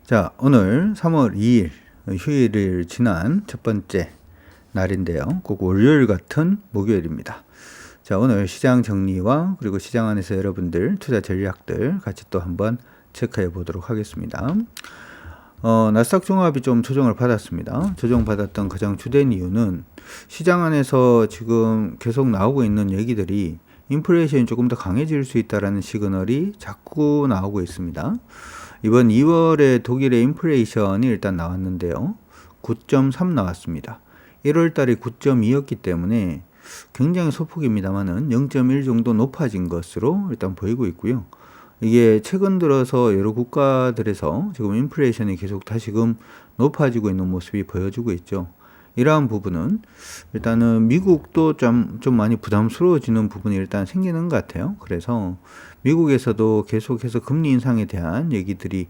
자, 오늘 3월 2일 휴일을 지난 첫 번째 날인데요. 꼭 월요일 같은 목요일입니다. 자, 오늘 시장 정리와 그리고 시장 안에서 여러분들 투자 전략들 같이 또 한번 체크해 보도록 하겠습니다. 나스닥 종합이 좀 조정을 받았습니다. 조정받았던 가장 주된 이유는 시장 안에서 지금 계속 나오고 있는 얘기들이 인플레이션이 조금 더 강해질 수 있다는 시그널이 자꾸 나오고 있습니다. 이번 2월에 독일의 인플레이션이 일단 나왔는데요. 9.3 나왔습니다. 1월 달에 9.2였기 때문에 굉장히 소폭입니다만은 0.1 정도 높아진 것으로 일단 보이고 있고요. 이게 최근 들어서 여러 국가들에서 지금 인플레이션이 계속 다시금 높아지고 있는 모습이 보여지고 있죠. 이러한 부분은 일단은 미국도 좀 많이 부담스러워지는 부분이 일단 생기는 것 같아요. 그래서 미국에서도 계속해서 금리 인상에 대한 얘기들이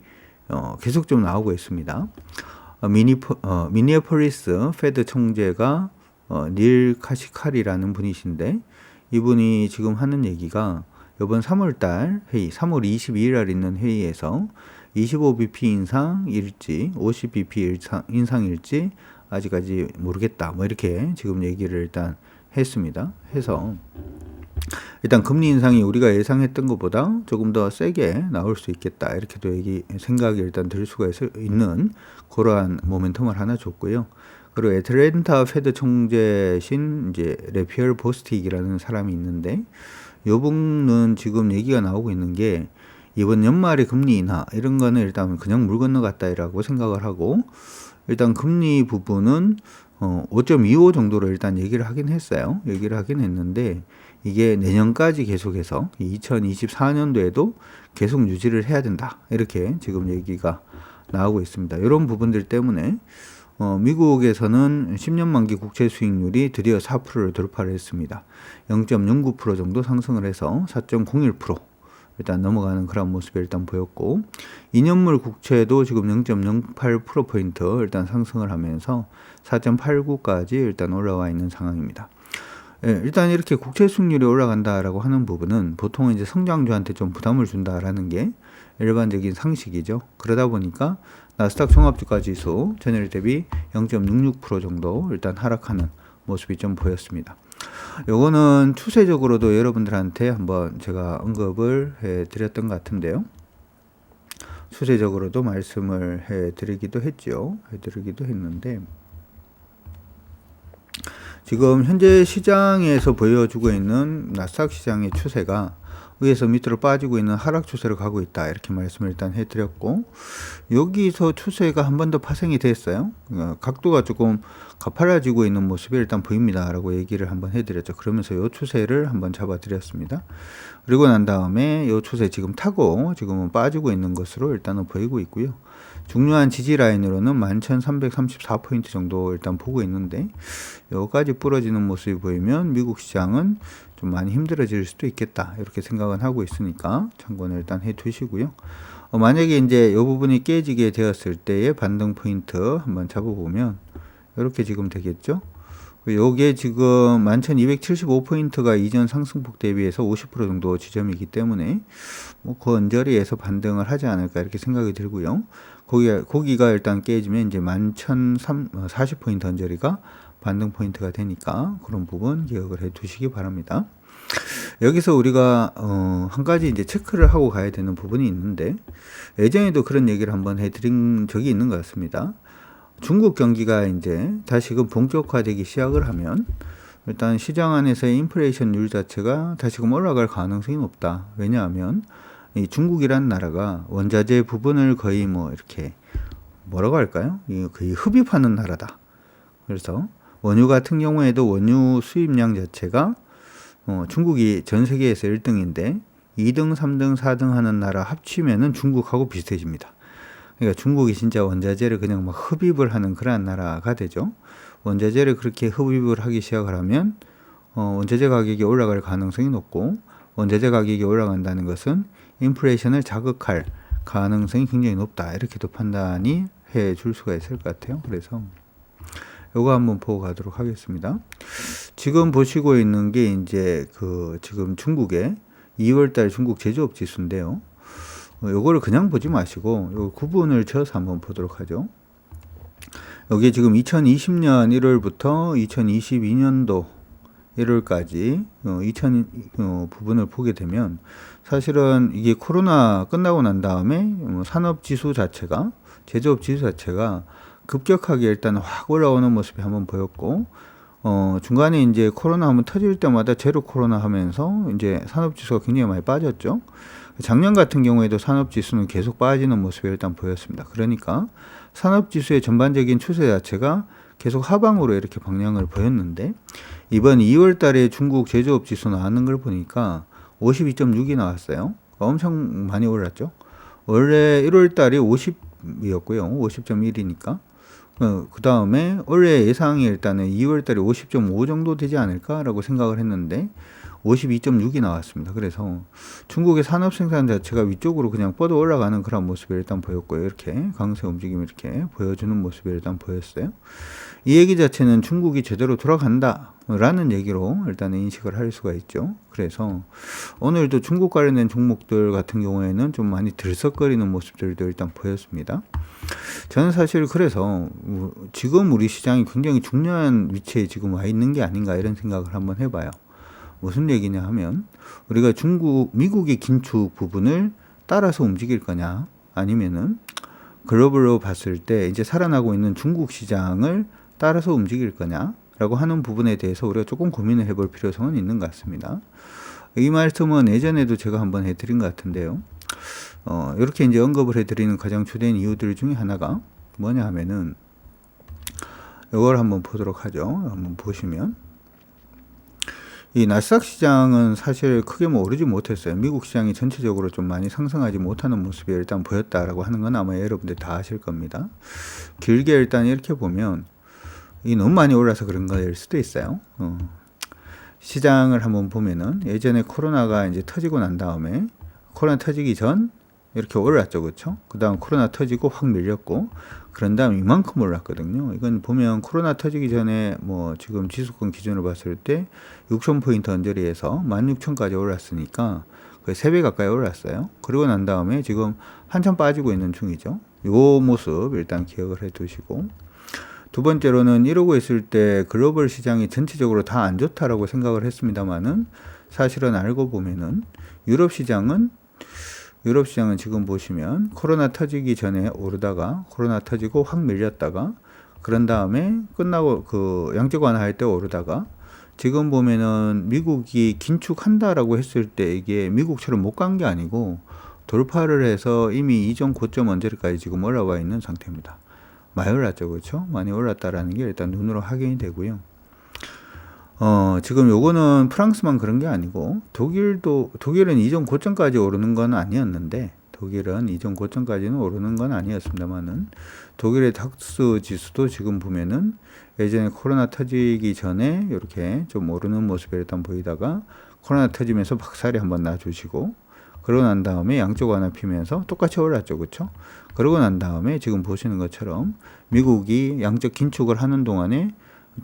계속 좀 나오고 있습니다. 미니애폴리스 페드 총재가 닐 카시칼이라는 분이신데 이분이 지금 하는 얘기가 이번 3월달 회의, 3월 22일 날 있는 회의에서 25bp 인상일지 50bp 인상일지 아직까지 모르겠다. 뭐 이렇게 지금 얘기를 일단 했습니다. 해서 일단 금리 인상이 우리가 예상했던 것보다 조금 더 세게 나올 수 있겠다. 이렇게도 생각이 일단 들 수가 있는 그러한 모멘텀을 하나 줬고요. 그리고 애틀랜타 페드 총재신 이제 레피얼 보스틱이라는 사람이 있는데 요 분은 지금 얘기가 나오고 있는 게 이번 연말에 금리 인하 이런 거는 일단 그냥 물 건너갔다라고 생각을 하고 일단 금리 부분은 5.25 정도로 일단 얘기를 하긴 했어요. 얘기를 하긴 했는데 이게 내년까지 계속해서 2024년도에도 계속 유지를 해야 된다. 이렇게 지금 얘기가 나오고 있습니다. 이런 부분들 때문에 미국에서는 10년 만기 국채 수익률이 드디어 4%를 돌파를 했습니다. 0.09% 정도 상승을 해서 4.01% 일단 넘어가는 그런 모습이 일단 보였고 2년물 국채도 지금 0.08%포인트 일단 상승을 하면서 4.89까지 일단 올라와 있는 상황입니다. 예, 일단 이렇게 국채 수익률이 올라간다라고 하는 부분은 보통 이제 성장주한테 좀 부담을 준다라는 게 일반적인 상식이죠. 그러다 보니까 나스닥 종합주가 지수 전일 대비 0.66% 정도 일단 하락하는 모습이 좀 보였습니다. 요거는 추세적으로도 여러분들한테 한번 제가 언급을 해 드렸던 것 같은데요. 추세적으로도 말씀을 해 드리기도 했죠. 해 드리기도 했는데 지금 현재 시장에서 보여주고 있는 나스닥 시장의 추세가 위에서 밑으로 빠지고 있는 하락 추세로 가고 있다. 이렇게 말씀을 일단 해드렸고 여기서 추세가 한 번 더 파생이 됐어요. 각도가 조금 가팔라지고 있는 모습이 일단 보입니다. 라고 얘기를 한번 해드렸죠. 그러면서 이 추세를 한번 잡아드렸습니다. 그리고 난 다음에 이 추세 지금 타고 지금은 빠지고 있는 것으로 일단은 보이고 있고요. 중요한 지지 라인으로는 11,334포인트 정도 일단 보고 있는데 여기까지 부러지는 모습이 보이면 미국 시장은 좀 많이 힘들어질 수도 있겠다 이렇게 생각은 하고 있으니까 참고는 일단 해 두시고요. 만약에 이제 이 부분이 깨지게 되었을 때의 반등 포인트 한번 잡아보면 이렇게 지금 되겠죠. 요게 지금 11,275포인트가 이전 상승폭 대비해서 50% 정도 지점이기 때문에 뭐 그 언저리에서 반등을 하지 않을까 이렇게 생각이 들고요. 거기가 일단 깨지면 이제 11,040포인트 언저리가 반등 포인트가 되니까 그런 부분 기억을 해 두시기 바랍니다. 여기서 우리가 한 가지 이제 체크를 하고 가야 되는 부분이 있는데 예전에도 그런 얘기를 한번 해드린 적이 있는 것 같습니다. 중국 경기가 이제 다시금 본격화되기 시작을 하면 일단 시장 안에서의 인플레이션율 자체가 다시금 올라갈 가능성이 높다. 왜냐하면 이 중국이란 나라가 원자재 부분을 거의 뭐 이렇게 뭐라고 할까요? 거의 흡입하는 나라다. 그래서 원유 같은 경우에도 원유 수입량 자체가 중국이 전 세계에서 1등인데 2등, 3등, 4등 하는 나라 합치면은 중국하고 비슷해집니다. 그러니까 중국이 진짜 원자재를 그냥 막 흡입을 하는 그런 나라가 되죠. 원자재를 그렇게 흡입을 하기 시작을 하면 원자재 가격이 올라갈 가능성이 높고 원자재 가격이 올라간다는 것은 인플레이션을 자극할 가능성이 굉장히 높다. 이렇게도 판단이 해 줄 수가 있을 것 같아요. 그래서 요거 한번 보고 가도록 하겠습니다. 지금 보시고 있는 게 이제 지금 중국의 2월달 중국 제조업 지수인데요. 요거를 그냥 보지 마시고 요 구분을 지어서 한번 보도록 하죠. 여기 지금 2020년 1월부터 2022년도 1월까지 부분을 보게 되면 사실은 이게 코로나 끝나고 난 다음에 산업지수 자체가 제조업 지수 자체가 급격하게 일단 확 올라오는 모습이 한번 보였고 중간에 이제 코로나 한번 터질 때마다 제로 코로나 하면서 이제 산업지수가 굉장히 많이 빠졌죠. 작년 같은 경우에도 산업지수는 계속 빠지는 모습이 일단 보였습니다. 그러니까 산업지수의 전반적인 추세 자체가 계속 하방으로 이렇게 방향을 보였는데 이번 2월 달에 중국 제조업 지수 나왔는 걸 보니까 52.6이 나왔어요. 엄청 많이 올랐죠. 원래 1월 달이 50이었고요. 50.1이니까. 그 다음에 올해 예상이 일단은 2월 달에 50.5 정도 되지 않을까라고 생각을 했는데 52.6이 나왔습니다. 그래서 중국의 산업 생산 자체가 위쪽으로 그냥 뻗어 올라가는 그런 모습이 일단 보였고요. 이렇게 강세 움직임이 이렇게 보여주는 모습이 일단 보였어요. 이 얘기 자체는 중국이 제대로 돌아간다라는 얘기로 일단 인식을 할 수가 있죠. 그래서 오늘도 중국 관련된 종목들 같은 경우에는 좀 많이 들썩거리는 모습들도 일단 보였습니다. 저는 사실 그래서 지금 우리 시장이 굉장히 중요한 위치에 지금 와 있는 게 아닌가 이런 생각을 한번 해봐요. 무슨 얘기냐 하면 우리가 미국의 긴축 부분을 따라서 움직일 거냐 아니면은 글로벌로 봤을 때 이제 살아나고 있는 중국 시장을 따라서 움직일 거냐라고 하는 부분에 대해서 우리가 조금 고민을 해볼 필요성은 있는 것 같습니다. 이 말씀은 예전에도 제가 한번 해드린 것 같은데요. 이렇게 이제 언급을 해드리는 가장 주된 이유들 중에 하나가 뭐냐 하면은 이걸 한번 보도록 하죠. 한번 보시면 이 나스닥 시장은 사실 크게 뭐 오르지 못했어요. 미국 시장이 전체적으로 좀 많이 상승하지 못하는 모습이 일단 보였다라고 하는 건 아마 여러분들 다 아실 겁니다. 길게 일단 이렇게 보면 이 너무 많이 올라서 그런 거일 수도 있어요. 시장을 한번 보면은 예전에 코로나가 이제 터지고 난 다음에 코로나 터지기 전 이렇게 올랐죠, 그렇죠? 그 다음 코로나 터지고 확 밀렸고 그런 다음 이만큼 올랐거든요. 이건 보면 코로나 터지기 전에 뭐 지금 지수권 기준으로 봤을 때 6,000포인트 언저리에서 16,000까지 올랐으니까 거의 3배 가까이 올랐어요. 그러고 난 다음에 지금 한참 빠지고 있는 중이죠. 요 모습 일단 기억을 해 두시고 두 번째로는 이러고 있을 때 글로벌 시장이 전체적으로 다 안 좋다라고 생각을 했습니다만은 사실은 알고 보면은 유럽 시장은 지금 보시면 코로나 터지기 전에 오르다가 코로나 터지고 확 밀렸다가 그런 다음에 끝나고 그 양적 완화할 때 오르다가 지금 보면은 미국이 긴축한다라고 했을 때 이게 미국처럼 못 간 게 아니고 돌파를 해서 이미 이전 고점 언저리까지 지금 올라와 있는 상태입니다. 많이 올랐죠, 그렇죠? 많이 올랐다라는 게 일단 눈으로 확인이 되고요. 지금 요거는 프랑스만 그런 게 아니고 독일은 이전 고점까지 오르는 건 아니었는데 독일은 이전 고점까지는 오르는 건 아니었습니다만은 독일의 닥스 지수도 지금 보면은 예전에 코로나 터지기 전에 이렇게 좀 오르는 모습이 일단 보이다가 코로나 터지면서 박살이 한번 나주시고 그러고 난 다음에 양쪽 완화 피면서 똑같이 올랐죠, 그렇죠? 그러고 난 다음에 지금 보시는 것처럼 미국이 양적 긴축을 하는 동안에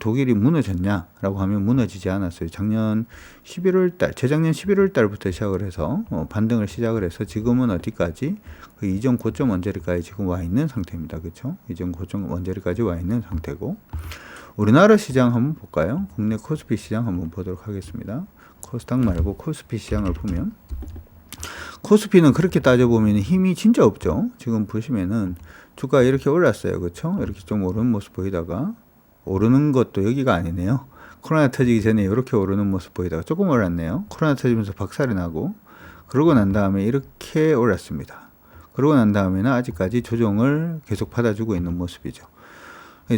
독일이 무너졌냐라고 하면 무너지지 않았어요. 재작년 11월 달부터 시작을 해서 반등을 시작을 해서 지금은 어디까지 그 이전 고점 언저리까지 지금 와 있는 상태입니다. 그렇죠? 이전 고점 언저리까지 와 있는 상태고 우리나라 시장 한번 볼까요? 국내 코스피 시장 한번 보도록 하겠습니다. 코스닥 말고 코스피 시장을 보면 코스피는 그렇게 따져보면 힘이 진짜 없죠. 지금 보시면은 주가 이렇게 올랐어요. 그렇죠? 이렇게 좀 오르는 모습 보이다가 오르는 것도 여기가 아니네요. 코로나 터지기 전에 이렇게 오르는 모습 보이다가 조금 올랐네요. 코로나 터지면서 박살이 나고 그러고 난 다음에 이렇게 올랐습니다. 그러고 난 다음에는 아직까지 조정을 계속 받아주고 있는 모습이죠.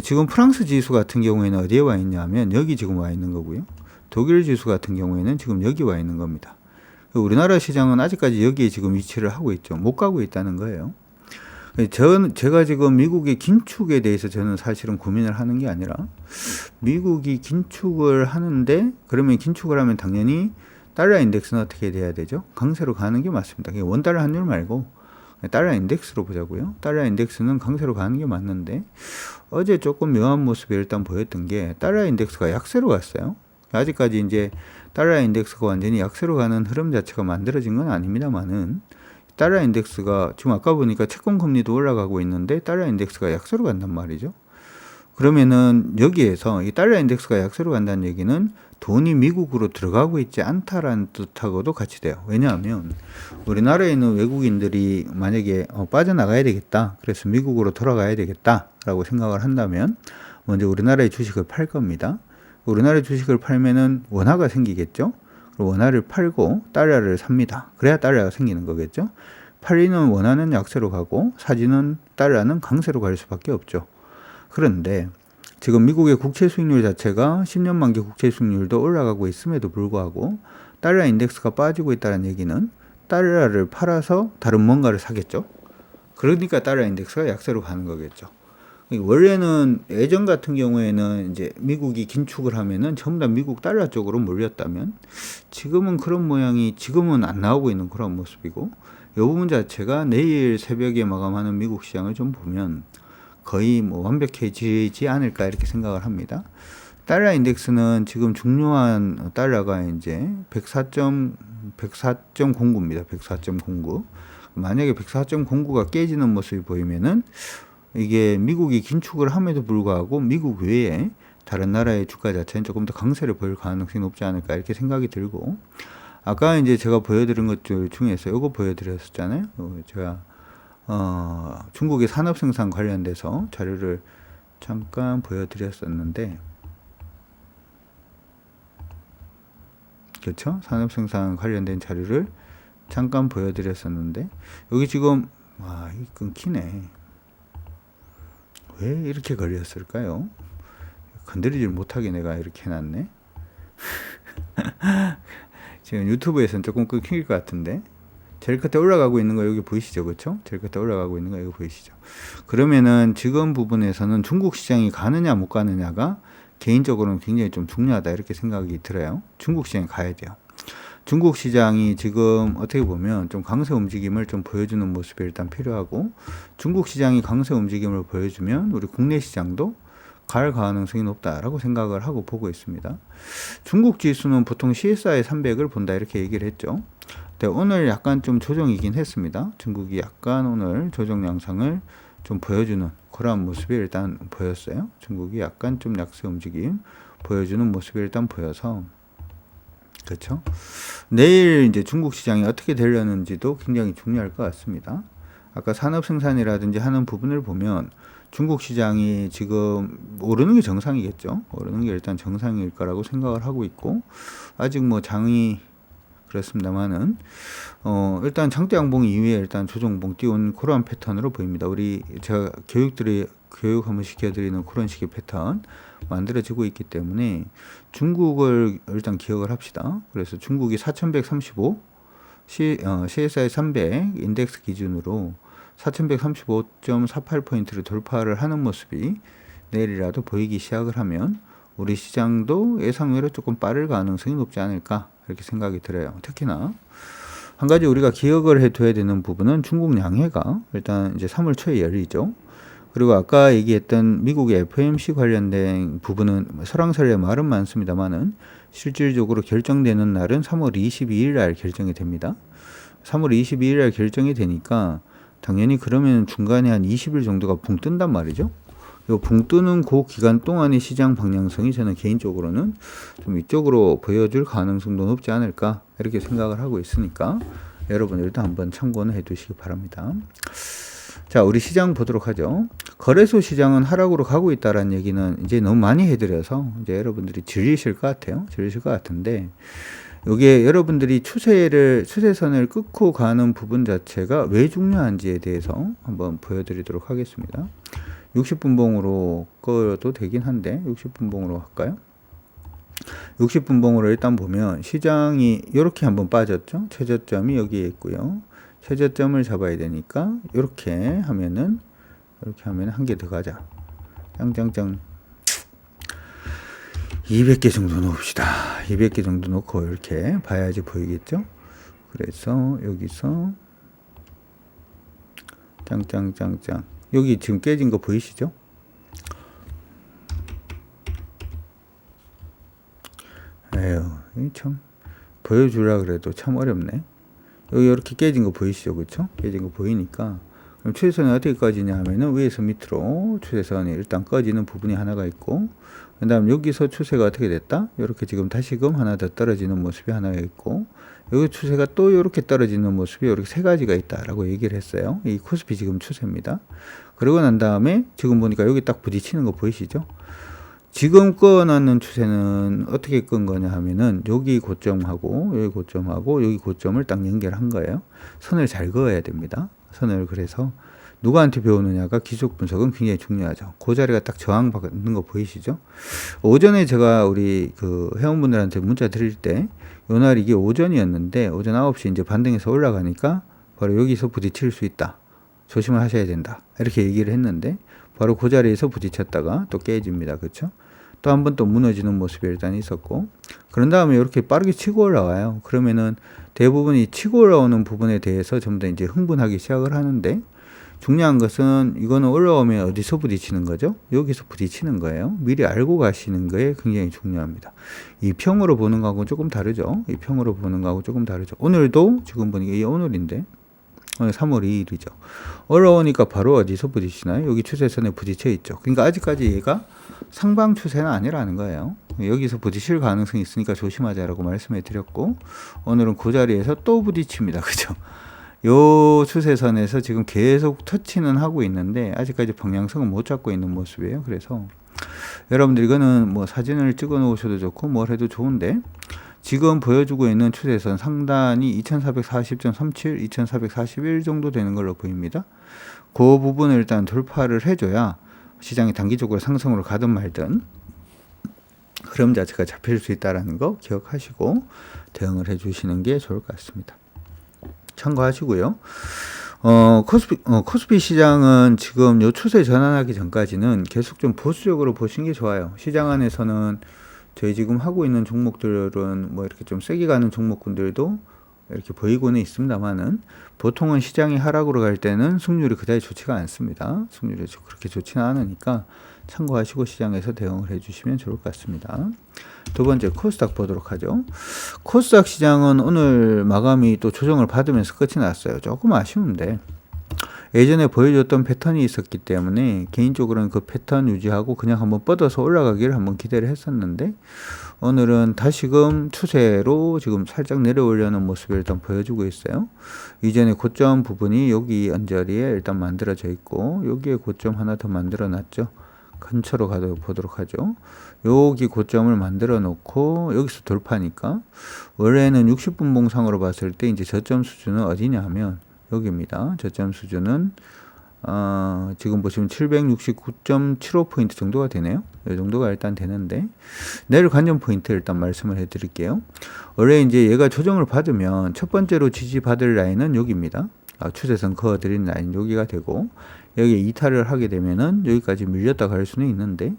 지금 프랑스 지수 같은 경우에는 어디에 와 있냐면 여기 지금 와 있는 거고요. 독일 지수 같은 경우에는 지금 여기 와 있는 겁니다. 우리나라 시장은 아직까지 여기에 지금 위치를 하고 있죠. 못 가고 있다는 거예요. 제가 지금 미국의 긴축에 대해서 저는 사실은 고민을 하는 게 아니라 미국이 긴축을 하는데 그러면 긴축을 하면 당연히 달러 인덱스는 어떻게 돼야 되죠? 강세로 가는 게 맞습니다. 원달러 환율 말고 달러 인덱스로 보자고요. 달러 인덱스는 강세로 가는 게 맞는데 어제 조금 묘한 모습이 일단 보였던 게 달러 인덱스가 약세로 갔어요. 아직까지 이제 달러 인덱스가 완전히 약세로 가는 흐름 자체가 만들어진 건 아닙니다만은 달러 인덱스가 지금 아까 보니까 채권 금리도 올라가고 있는데 달러 인덱스가 약세로 간단 말이죠. 그러면은 여기에서 이 달러 인덱스가 약세로 간다는 얘기는 돈이 미국으로 들어가고 있지 않다라는 뜻하고도 같이 돼요. 왜냐하면 우리나라에 있는 외국인들이 만약에 빠져나가야 되겠다. 그래서 미국으로 돌아가야 되겠다라고 생각을 한다면 먼저 우리나라의 주식을 팔 겁니다. 우리나라 주식을 팔면은 원화가 생기겠죠. 원화를 팔고 달러를 삽니다. 그래야 달러가 생기는 거겠죠. 팔리는 원화는 약세로 가고 사지는 달러는 강세로 갈 수밖에 없죠. 그런데 지금 미국의 국채 수익률 자체가 10년 만기 국채 수익률도 올라가고 있음에도 불구하고 달러 인덱스가 빠지고 있다는 얘기는 달러를 팔아서 다른 뭔가를 사겠죠. 그러니까 달러 인덱스가 약세로 가는 거겠죠. 원래는 예전 같은 경우에는 이제 미국이 긴축을 하면은 전부 다 미국 달러 쪽으로 몰렸다면 지금은 그런 모양이 지금은 안 나오고 있는 그런 모습이고 이 부분 자체가 내일 새벽에 마감하는 미국 시장을 좀 보면 거의 뭐 완벽해지지 않을까 이렇게 생각을 합니다. 달러 인덱스는 지금 중요한 달러가 이제 104.09입니다. 104.09. 만약에 104.09가 깨지는 모습이 보이면은 이게 미국이 긴축을 함에도 불구하고 미국 외에 다른 나라의 주가 자체는 조금 더 강세를 보일 가능성이 높지 않을까 이렇게 생각이 들고 아까 이제 제가 보여드린 것들 중에서 이거 보여드렸었잖아요. 제가 중국의 산업생산 관련돼서 자료를 잠깐 보여드렸었는데, 그렇죠? 산업생산 관련된 자료를 잠깐 보여드렸었는데, 여기 지금, 이 끊기네. 왜 이렇게 걸렸을까요? 건드리질 못하게 내가 이렇게 해놨네. 지금 유튜브에서는 조금 끊길 것 같은데, 제일 끝에 올라가고 있는 거 여기 보이시죠? 그렇죠? 제일 끝에 올라가고 있는 거 여기 보이시죠? 그러면은 지금 부분에서는 중국 시장이 가느냐 못 가느냐가 개인적으로는 굉장히 좀 중요하다 이렇게 생각이 들어요. 중국 시장에 가야 돼요. 중국 시장이 지금 어떻게 보면 좀 강세 움직임을 좀 보여주는 모습이 일단 필요하고 중국 시장이 강세 움직임을 보여주면 우리 국내 시장도 갈 가능성이 높다라고 생각을 하고 보고 있습니다. 중국 지수는 보통 CSI 300을 본다 이렇게 얘기를 했죠. 네, 오늘 약간 좀 조정이긴 했습니다. 중국이 약간 오늘 조정 양상을 좀 보여주는 그런 모습이 일단 보였어요. 중국이 약간 좀 약세 움직임 보여주는 모습이 일단 보여서 그렇죠. 내일 이제 중국 시장이 어떻게 되려는지도 굉장히 중요할 것 같습니다. 아까 산업 생산이라든지 하는 부분을 보면 중국 시장이 지금 오르는 게 정상이겠죠. 오르는 게 일단 정상일 거라고 생각을 하고 있고 아직 뭐 장이 그렇습니다만은 일단 장대 양봉 이후에 일단 조정봉 띄운 그러한 패턴으로 보입니다. 우리 제가 교육 한번 시켜드리는 그런 식의 패턴 만들어지고 있기 때문에 중국을 일단 기억을 합시다. 그래서 중국이 4135 CSI 300 인덱스 기준으로 4135.48포인트를 돌파를 하는 모습이 내일이라도 보이기 시작을 하면 우리 시장도 예상외로 조금 빠를 가능성이 높지 않을까 이렇게 생각이 들어요. 특히나 한 가지 우리가 기억을 해둬야 되는 부분은 중국 양해가 일단 이제 3월 초에 열리죠. 그리고 아까 얘기했던 미국의 FOMC 관련된 부분은 설왕설래 말은 많습니다만은 실질적으로 결정되는 날은 3월 22일 날 결정이 됩니다. 3월 22일 날 결정이 되니까 당연히 그러면 중간에 한 20일 정도가 붕 뜬단 말이죠. 요 붕 뜨는 그 기간 동안의 시장 방향성이 저는 개인적으로는 좀 이쪽으로 보여줄 가능성도 높지 않을까 이렇게 생각을 하고 있으니까 여러분들도 한번 참고는 해 두시기 바랍니다. 자, 우리 시장 보도록 하죠. 거래소 시장은 하락으로 가고 있다라는 얘기는 이제 너무 많이 해드려서 이제 여러분들이 질리실 것 같아요. 질리실 것 같은데 이게 여러분들이 추세선을 끊고 가는 부분 자체가 왜 중요한지에 대해서 한번 보여드리도록 하겠습니다. 60분봉으로 꺼도 되긴 한데 60분봉으로 할까요? 60분봉으로 일단 보면 시장이 이렇게 한번 빠졌죠. 최저점이 여기에 있고요. 최저점을 잡아야 되니까 이렇게 하면은 한 개 더 가자. 짱짱짱 200개 정도 놓읍시다. 200개 정도 놓고 이렇게 봐야지 보이겠죠. 그래서 여기서 짱짱짱짱 여기 지금 깨진 거 보이시죠? 에휴, 참 보여주려 그래도 참 어렵네. 여기 이렇게 깨진 거 보이시죠? 그쵸? 깨진 거 보이니까. 그럼 추세선이 어떻게 꺼지냐 하면은 위에서 밑으로 추세선이 일단 꺼지는 부분이 하나가 있고, 그 다음 여기서 추세가 어떻게 됐다? 이렇게 지금 다시금 하나 더 떨어지는 모습이 하나가 있고, 여기 추세가 또 이렇게 떨어지는 모습이 이렇게 세 가지가 있다라고 얘기를 했어요. 이 코스피 지금 추세입니다. 그러고 난 다음에 지금 보니까 여기 딱 부딪히는 거 보이시죠? 지금 꺼놨는 추세는 어떻게 끈 거냐 하면은 여기 고점하고 여기 고점하고 여기 고점을 딱 연결한 거예요. 선을 잘 그어야 됩니다. 선을. 그래서 누구한테 배우느냐가 기술 분석은 굉장히 중요하죠. 그 자리가 딱 저항받는 거 보이시죠? 오전에 제가 우리 그 회원분들한테 문자 드릴 때 요날 이게 오전이었는데 오전 9시 이제 반등해서 올라가니까 바로 여기서 부딪힐 수 있다. 조심을 하셔야 된다. 이렇게 얘기를 했는데 바로 그 자리에서 부딪혔다가 또 깨집니다. 그렇죠? 또 한 번 또 무너지는 모습이 일단 있었고, 그런 다음에 이렇게 빠르게 치고 올라와요. 그러면은 대부분이 치고 올라오는 부분에 대해서 전부 다 이제 흥분하기 시작을 하는데, 중요한 것은 이거는 올라오면 어디서 부딪히는 거죠? 여기서 부딪히는 거예요. 미리 알고 가시는 거에 굉장히 중요합니다. 이 평으로 보는 거하고 조금 다르죠. 이 평으로 보는 거하고 조금 다르죠. 오늘도 지금 보니까 이게 오늘인데 3월 2일이죠. 올라오니까 바로 어디서 부딪히나요? 여기 추세선에 부딪혀 있죠. 그러니까 아직까지 얘가 상방 추세는 아니라는 거예요. 여기서 부딪힐 가능성이 있으니까 조심하자라고 말씀해 드렸고, 오늘은 그 자리에서 또 부딪힙니다. 그죠? 요 추세선에서 지금 계속 터치는 하고 있는데 아직까지 방향성은 못 잡고 있는 모습이에요. 그래서 여러분들 이거는 뭐 사진을 찍어 놓으셔도 좋고 뭘 해도 좋은데, 지금 보여주고 있는 추세선 상단이 2440.37, 2441 정도 되는 걸로 보입니다. 그 부분을 일단 돌파를 해줘야 시장이 단기적으로 상승으로 가든 말든 흐름 자체가 잡힐 수 있다는 거 기억하시고 대응을 해주시는 게 좋을 것 같습니다. 참고하시고요. 코스피 시장은 지금 요 추세 전환하기 전까지는 계속 좀 보수적으로 보시는 게 좋아요. 시장 안에서는 저희 지금 하고 있는 종목들은 뭐 이렇게 좀 세게 가는 종목군들도 이렇게 보이고는 있습니다만은, 보통은 시장이 하락으로 갈 때는 승률이 그다지 좋지가 않습니다. 승률이 그렇게 좋지는 않으니까 참고하시고 시장에서 대응을 해주시면 좋을 것 같습니다. 두 번째 코스닥 보도록 하죠. 코스닥 시장은 오늘 마감이 또 조정을 받으면서 끝이 났어요. 조금 아쉬운데 예전에 보여줬던 패턴이 있었기 때문에 개인적으로는 그 패턴 유지하고 그냥 한번 뻗어서 올라가기를 한번 기대를 했었는데, 오늘은 다시금 추세로 지금 살짝 내려오려는 모습을 일단 보여주고 있어요. 이전에 고점 부분이 여기 언저리에 일단 만들어져 있고, 여기에 고점 하나 더 만들어 놨죠. 근처로 보도록 하죠. 여기 고점을 만들어 놓고 여기서 돌파니까, 원래는 60분 봉상으로 봤을 때 이제 저점 수준은 어디냐 하면 여기입니다. 저점 수준은 지금 보시면 769.75포인트 정도가 되네요. 이 정도가 일단 되는데, 내일 관전 포인트 일단 말씀을 해드릴게요. 원래 이제 얘가 조정을 받으면 첫 번째로 지지받을 라인은 여기입니다. 추세선 그어드린 라인 여기가 되고, 여기에 이탈을 하게 되면은 여기까지 밀렸다 갈 수는 있는데,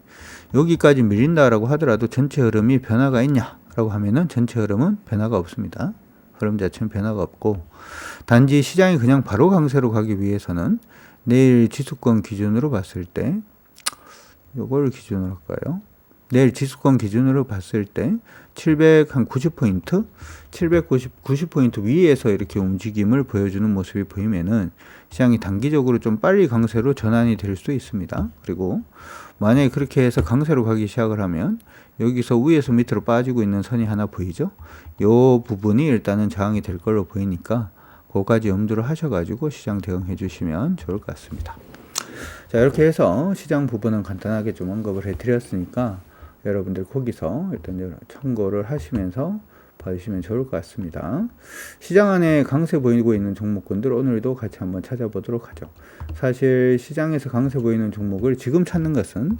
여기까지 밀린다라고 하더라도 전체 흐름이 변화가 있냐라고 하면은 전체 흐름은 변화가 없습니다. 흐름 자체는 변화가 없고, 단지 시장이 그냥 바로 강세로 가기 위해서는 내일 지수권 기준으로 봤을 때, 요걸 기준으로 할까요? 내일 지수권 기준으로 봤을 때 790포인트, 790포인트 위에서 이렇게 움직임을 보여주는 모습이 보이면은 시장이 단기적으로 좀 빨리 강세로 전환이 될 수 있습니다. 그리고 만약에 그렇게 해서 강세로 가기 시작을 하면 여기서 위에서 밑으로 빠지고 있는 선이 하나 보이죠? 요 부분이 일단은 저항이 될 걸로 보이니까 그거까지 염두를 하셔가지고 시장 대응해 주시면 좋을 것 같습니다. 자, 이렇게 해서 시장 부분은 간단하게 좀 언급을 해드렸으니까 여러분들 거기서 일단 참고를 하시면서 봐주시면 좋을 것 같습니다. 시장 안에 강세 보이고 있는 종목군들 오늘도 같이 한번 찾아보도록 하죠. 사실 시장에서 강세 보이는 종목을 지금 찾는 것은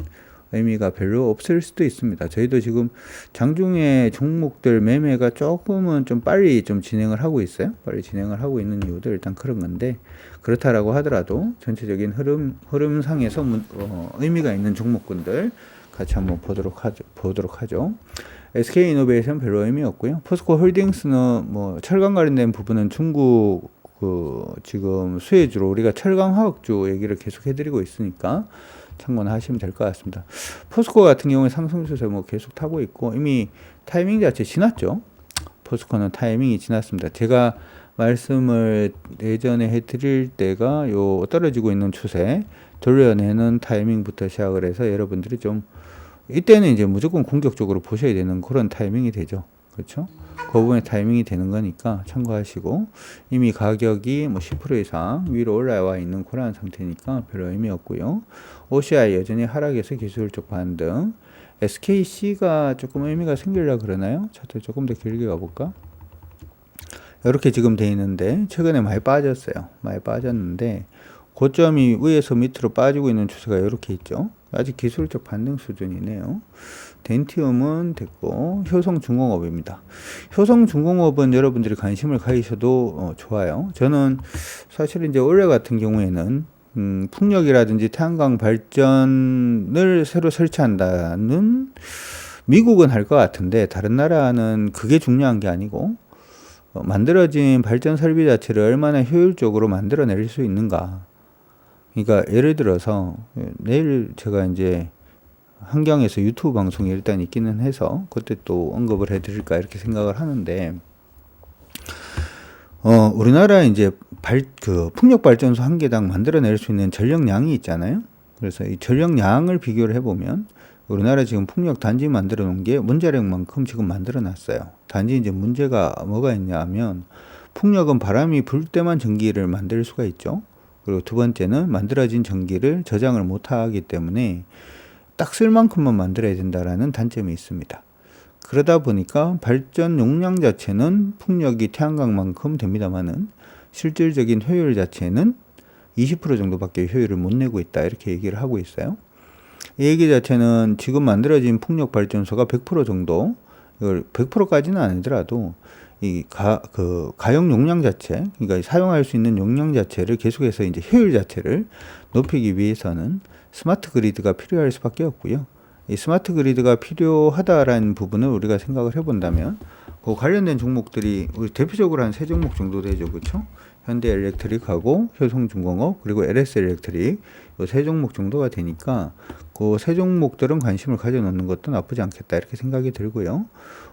의미가 별로 없을 수도 있습니다. 저희도 지금 장중에 종목들 매매가 조금은 좀 빨리 좀 진행을 하고 있어요. 빨리 진행을 하고 있는 이유도 일단 그런 건데, 그렇다라고 하더라도 전체적인 흐름상에서 의미가 있는 종목군들 같이 한번 보도록 하죠. SK이노베이션 별로 의미 없고요. 포스코 홀딩스는 뭐 철강 관련된 부분은 중국 지금 수혜주로 우리가 철강 화학주 얘기를 계속 해드리고 있으니까 참고는 하시면 될 것 같습니다. 포스코 같은 경우에 상승 추세 뭐 계속 타고 있고 이미 타이밍 자체 지났죠. 포스코는 타이밍이 지났습니다. 제가 말씀을 예전에 해드릴 때가 요 떨어지고 있는 추세 돌려내는 타이밍부터 시작을 해서 여러분들이 좀 이때는 이제 무조건 공격적으로 보셔야 되는 그런 타이밍이 되죠. 그렇죠? 그 부분의 타이밍이 되는 거니까 참고하시고, 이미 가격이 뭐 10% 이상 위로 올라와 있는 그러한 상태니까 별 의미 없고요. OCI 여전히 하락에서 기술적 반등. SKC가 조금 의미가 생기려고 그러나요? 차트 조금 더 길게 가볼까? 이렇게 지금 돼 있는데 최근에 많이 빠졌어요. 많이 빠졌는데 고점이 위에서 밑으로 빠지고 있는 추세가 이렇게 있죠. 아직 기술적 반등 수준이네요. 덴티움은 됐고, 효성중공업입니다. 효성중공업은 여러분들이 관심을 가지셔도 좋아요. 저는 사실 이제 올해 같은 경우에는 풍력이라든지 태양광 발전을 새로 설치한다는 미국은 할 것 같은데 다른 나라는 그게 중요한 게 아니고 만들어진 발전 설비 자체를 얼마나 효율적으로 만들어낼 수 있는가. 그러니까 예를 들어서 내일 제가 이제 한경에서 유튜브 방송이 일단 있기는 해서 그때 또 언급을 해드릴까 이렇게 생각을 하는데, 우리나라 이제 풍력 발전소 한 개당 만들어낼 수 있는 전력량이 있잖아요. 그래서 이 전력량을 비교를 해보면 우리나라 지금 풍력 단지 만들어 놓은 게 원자력만큼 지금 만들어 놨어요. 단지 이제 문제가 뭐가 있냐면 풍력은 바람이 불 때만 전기를 만들 수가 있죠. 그리고 두 번째는 만들어진 전기를 저장을 못 하기 때문에 딱 쓸 만큼만 만들어야 된다라는 단점이 있습니다. 그러다 보니까 발전 용량 자체는 풍력이 태양광만큼 됩니다만은 실질적인 효율 자체는 20% 정도밖에 효율을 못 내고 있다, 이렇게 얘기를 하고 있어요. 이 얘기 자체는 지금 만들어진 풍력 발전소가 100% 정도, 이걸 100%까지는 아니더라도 가용 용량 자체, 그러니까 사용할 수 있는 용량 자체를 계속해서 이제 효율 자체를 높이기 위해서는 스마트 그리드가 필요할 수밖에 없고요. 이 스마트 그리드가 필요하다라는 부분을 우리가 생각을 해본다면 그 관련된 종목들이 우리 대표적으로 한 세 종목 정도 되죠, 그렇죠? 현대엘렉트릭하고 효성중공업 그리고 LS엘렉트릭 이 세 종목 정도가 되니까 그 세 종목들은 관심을 가져놓는 것도 나쁘지 않겠다, 이렇게 생각이 들고요.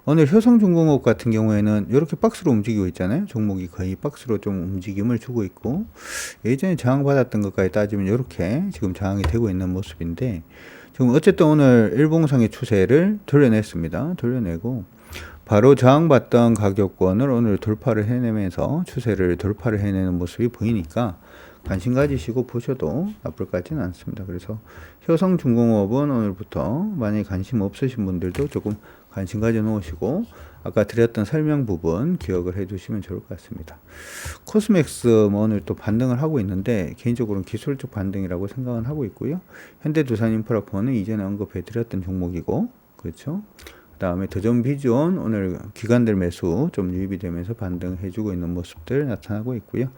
오늘 효성중공업 같은 경우에는 이렇게 박스로 움직이고 있잖아요. 종목이 거의 박스로 좀 움직임을 주고 있고, 예전에 저항받았던 것까지 따지면 이렇게 지금 저항이 되고 있는 모습인데, 지금 어쨌든 오늘 일봉상의 추세를 돌려냈습니다. 돌려내고 바로 저항받던 가격권을 오늘 돌파를 해내면서 추세를 돌파를 해내는 모습이 보이니까 관심 가지시고 보셔도 나쁠 것 같지는 않습니다. 그래서 효성중공업은 오늘부터 만약에 관심 없으신 분들도 조금 관심 가져 놓으시고 아까 드렸던 설명 부분 기억을 해 두시면 좋을 것 같습니다. 코스맥스 오늘 또 반등을 하고 있는데 개인적으로는 기술적 반등이라고 생각은 하고 있고요. 현대두산인프라포는 이전에 언급해 드렸던 종목이고, 그렇죠? 그 다음에 더존비주온 오늘 기관들 매수 좀 유입이 되면서 반등해주고 있는 모습들 나타나고 있고요.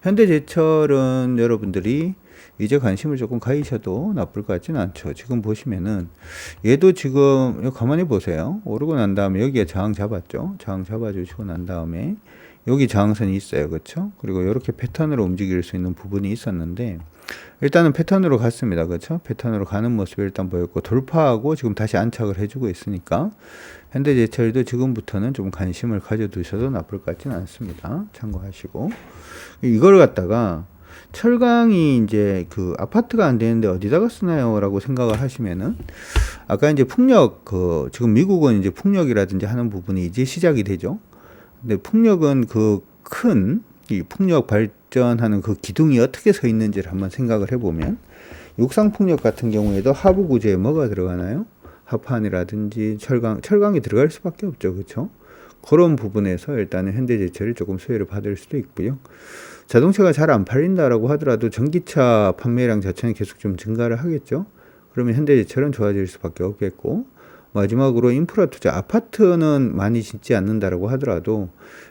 현대제철은 여러분들이 이제 관심을 조금 가지셔도 나쁠 것 같지는 않죠. 지금 보시면은 얘도 지금 가만히 보세요. 오르고 난 다음에 여기에 저항 잡았죠. 저항 잡아주시고 난 다음에 여기 저항선이 있어요, 그렇죠? 그리고 이렇게 패턴으로 움직일 수 있는 부분이 있었는데 일단은 패턴으로 갔습니다, 그렇죠? 패턴으로 가는 모습이 일단 보였고 돌파하고 지금 다시 안착을 해주고 있으니까 현대제철도 지금부터는 좀 관심을 가져두셔도 나쁠 것 같지는 않습니다. 참고하시고, 이걸 갖다가 철강이 이제 그 아파트가 안 되는데 어디다가 쓰나요? 라고 생각을 하시면은 아까 이제 풍력 지금 미국은 이제 풍력이라든지 하는 부분이 이제 시작이 되죠. 근데 풍력은 이 풍력 발전하는 그 기둥이 어떻게 서 있는지를 한번 생각을 해보면 육상풍력 같은 경우에도 하부 구조에 뭐가 들어가나요? 하판이라든지 철강이 들어갈 수밖에 없죠, 그렇죠? 그런 부분에서 일단은 현대제철이 조금 수혜를 받을 수도 있고요. 자동차가 잘 안 팔린다라고 하더라도 전기차 판매량 자체는 계속 좀 증가를 하겠죠. 그러면 현대제철은 좋아질 수밖에 없겠고, 마지막으로 인프라 투자, 아파트는 많이 짓지 않는다라고 하더라도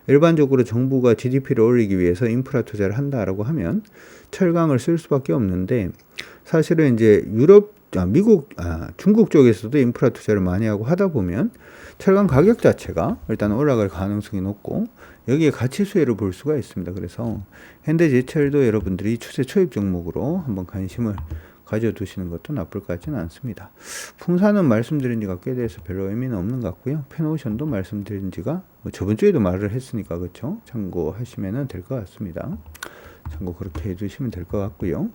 일반적으로 정부가 GDP를 올리기 위해서 인프라 투자를 한다라고 하면 철강을 쓸 수밖에 없는데, 사실은 이제 중국 쪽에서도 인프라 투자를 많이 하고 하다 보면 철강 가격 자체가 일단 올라갈 가능성이 높고 여기에 가치 수혜를 볼 수가 있습니다. 그래서 현대제철도 여러분들이 추세 초입 종목으로 한번 관심을 가져두시는 것도 나쁠 것 같지는 않습니다. 풍산은 말씀드린 지가 꽤 돼서 별로 의미는 없는 것 같고요. 펜오션도 말씀드린 지가 뭐 저번 주에도 말을 했으니까 그렇죠. 참고하시면 될 것 같습니다. 참고 그렇게 해두시면 될 것 같고요.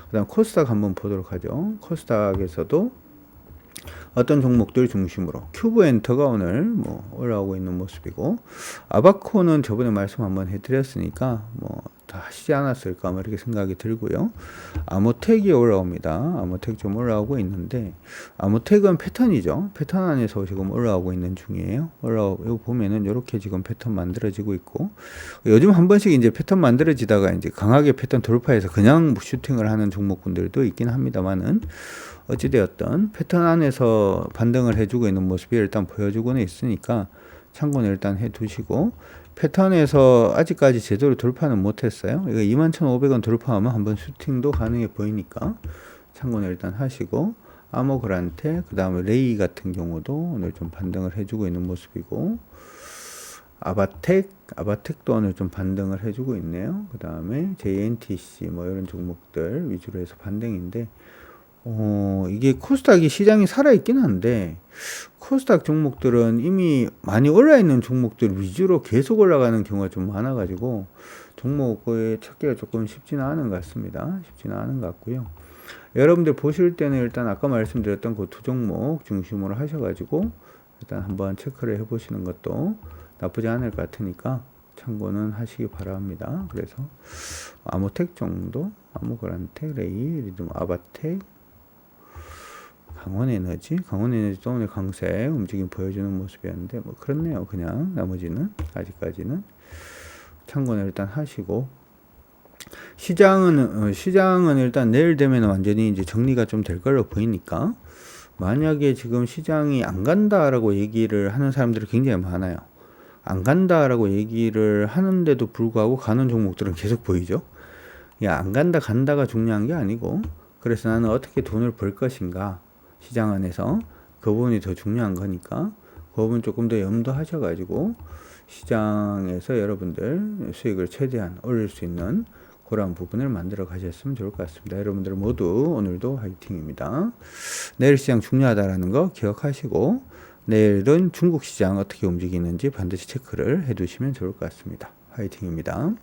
그다음 코스닥 한번 보도록 하죠. 코스닥에서도 어떤 종목들 중심으로 큐브 엔터가 오늘 뭐 올라오고 있는 모습이고, 아바코는 저번에 말씀 한번 해드렸으니까 뭐 다 하시지 않았을까 뭐 이렇게 생각이 들고요. 아모텍이 올라옵니다. 아모텍 좀 올라오고 있는데, 아모텍은 패턴이죠. 패턴 안에서 지금 올라오고 있는 중이에요. 이거 보면은 이렇게 지금 패턴 만들어지고 있고, 요즘 한 번씩 이제 패턴 만들어지다가 이제 강하게 패턴 돌파해서 그냥 슈팅을 하는 종목군들도 있긴 합니다만은, 어찌되었던 패턴 안에서 반등을 해주고 있는 모습이 일단 보여주고는 있으니까 참고는 일단 해두시고, 패턴에서 아직까지 제대로 돌파는 못했어요. 이거 21,500원 돌파하면 한번 슈팅도 가능해 보이니까 참고는 일단 하시고, 아모그란테, 그 다음에 레이 같은 경우도 오늘 좀 반등을 해주고 있는 모습이고, 아바텍도 오늘 좀 반등을 해주고 있네요. 그 다음에 JNTC 뭐 이런 종목들 위주로 해서 반등인데, 이게 코스닥이 시장이 살아있긴 한데, 코스닥 종목들은 이미 많이 올라있는 종목들 위주로 계속 올라가는 경우가 좀 많아가지고, 종목을 찾기가 조금 쉽지는 않은 것 같습니다. 쉽지는 않은 것 같고요. 여러분들 보실 때는 일단 아까 말씀드렸던 그 두 종목 중심으로 하셔가지고, 일단 한번 체크를 해보시는 것도 나쁘지 않을 것 같으니까 참고는 하시기 바랍니다. 그래서 아모텍 정도, 아모그란테, 레이, 리듬, 아바텍, 강원에너지도 오늘 강세 움직임 보여주는 모습이었는데 뭐 그렇네요. 그냥 나머지는 아직까지는 참고는 일단 하시고, 시장은 일단 내일 되면 완전히 이제 정리가 좀 될 걸로 보이니까, 만약에 지금 시장이 안 간다라고 얘기를 하는 사람들이 굉장히 많아요. 안 간다라고 얘기를 하는데도 불구하고 가는 종목들은 계속 보이죠. 안 간다가 중요한 게 아니고, 그래서 나는 어떻게 돈을 벌 것인가, 시장 안에서 그 부분이 더 중요한 거니까 그 부분 조금 더 염두하셔가지고 시장에서 여러분들 수익을 최대한 올릴 수 있는 그런 부분을 만들어 가셨으면 좋을 것 같습니다. 여러분들 모두 오늘도 화이팅입니다. 내일 시장 중요하다라는 거 기억하시고, 내일은 중국 시장 어떻게 움직이는지 반드시 체크를 해두시면 좋을 것 같습니다. 화이팅입니다.